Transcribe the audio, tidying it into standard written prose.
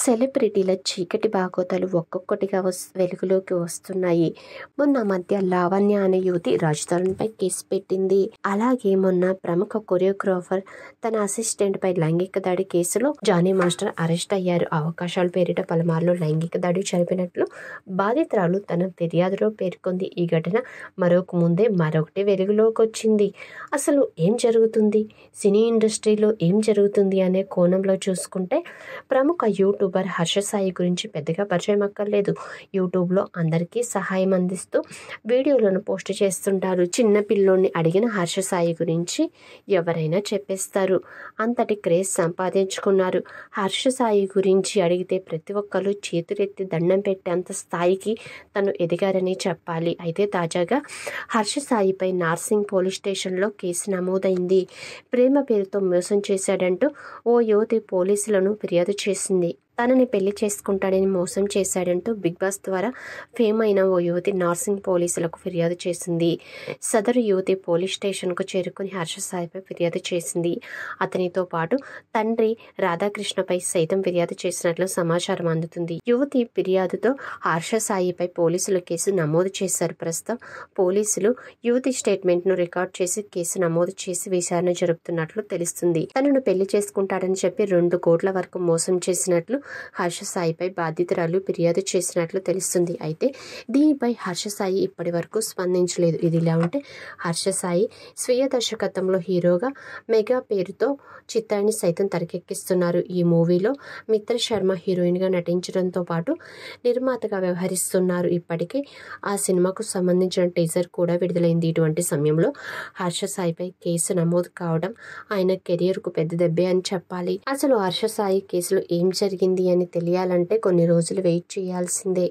సెలబ్రిటీల చీకటి బాగోతాలు ఒక్కొక్కటిగా వెలుగులోకి వస్తున్నాయి. మొన్న మధ్య లావణ్య అనే యువతి రాజ్ తరుణ్ పై కేసు పెట్టింది. అలాగే మొన్న ప్రముఖ కొరియోగ్రాఫర్ తన అసిస్టెంట్ పై లైంగిక దాడి కేసులో జానీ మాస్టర్ అరెస్ట్ అయ్యారు. అవకాశాల పేరిట పలుమార్లు లైంగిక దాడి జరిపినట్లు బాధితురాలు తన ఫిర్యాదులో పేర్కొంది. ఈ ఘటన ముందే మరొకటి వెలుగులోకి వచ్చింది. అసలు ఏం జరుగుతుంది, సినీ ఇండస్ట్రీలో ఏం జరుగుతుంది అనే కోణంలో చూసుకుంటే ప్రముఖ యూట్యూబర్ హర్ష సాయి గురించి పెద్దగా పరిచయం అక్కర్లేదు. యూట్యూబ్లో అందరికీ సహాయం అందిస్తూ వీడియోలను పోస్ట్ చేస్తుంటారు. చిన్న పిల్లోడిని అడిగిన హర్ష సాయి గురించి ఎవరైనా చెప్పేస్తారు. అంతటి క్రేజ్ సంపాదించుకున్నారు. హర్ష సాయి గురించి అడిగితే ప్రతి ఒక్కరు చేతులెత్తి దండం పెట్టేంత స్థాయికి తను ఎదిగారని చెప్పాలి. అయితే తాజాగా హర్ష సాయిపై నార్సింగ్ పోలీస్ స్టేషన్లో కేసు నమోదైంది. ప్రేమ పేరుతో మోసం చేశాడంటూ ఓ యువతి పోలీసులను ఫిర్యాదు చేసింది. తనని పెళ్లి చేసుకుంటాడని మోసం చేశాడంటూ బిగ్ బాస్ ద్వారా ఫేమ్ అయిన ఓ యువతి నార్సింగ్ పోలీసులకు ఫిర్యాదు చేసింది. సదరు యువతి పోలీస్ స్టేషన్కు చేరుకుని హర్ష సాయిపై ఫిర్యాదు చేసింది. అతనితో పాటు తండ్రి రాధాకృష్ణపై సైతం ఫిర్యాదు చేసినట్లు సమాచారం అందుతుంది. యువతి ఫిర్యాదుతో హర్ష సాయిపై పోలీసులు కేసు నమోదు చేశారు. ప్రస్తుతం పోలీసులు యువతి స్టేట్మెంట్ ను రికార్డ్ చేసి కేసు నమోదు చేసి విచారణ జరుపుతున్నట్లు తెలుస్తుంది. తనను పెళ్లి చేసుకుంటాడని చెప్పి 2 కోట్ల వరకు మోసం చేసినట్లు హర్ష సాయిపై బాధితురాలు ఫిర్యాదు చేసినట్లు తెలుస్తుంది. అయితే దీనిపై హర్ష సాయి ఇప్పటి వరకు స్పందించలేదు. ఇదిలా ఉంటే హర్ష సాయి స్వీయ దర్శకత్వంలో హీరోగా మెగా పేరుతో చిత్రాన్ని సైతం తెరకెక్కిస్తున్నారు. ఈ మూవీలో మిత్ర శర్మ హీరోయిన్ గా నటించడంతో పాటు నిర్మాతగా వ్యవహరిస్తున్నారు. ఇప్పటికే ఆ సినిమాకు సంబంధించిన టీజర్ కూడా విడుదలైంది. ఇటువంటి సమయంలో హర్ష సాయిపై కేసు నమోదు కావడం ఆయన కెరియర్ కు పెద్ద దెబ్బే అని చెప్పాలి. అసలు హర్ష సాయి కేసులో ఏం జరిగింది అని తెలియాలంటే కొన్ని రోజులు వెయిట్ చేయాల్సిందే.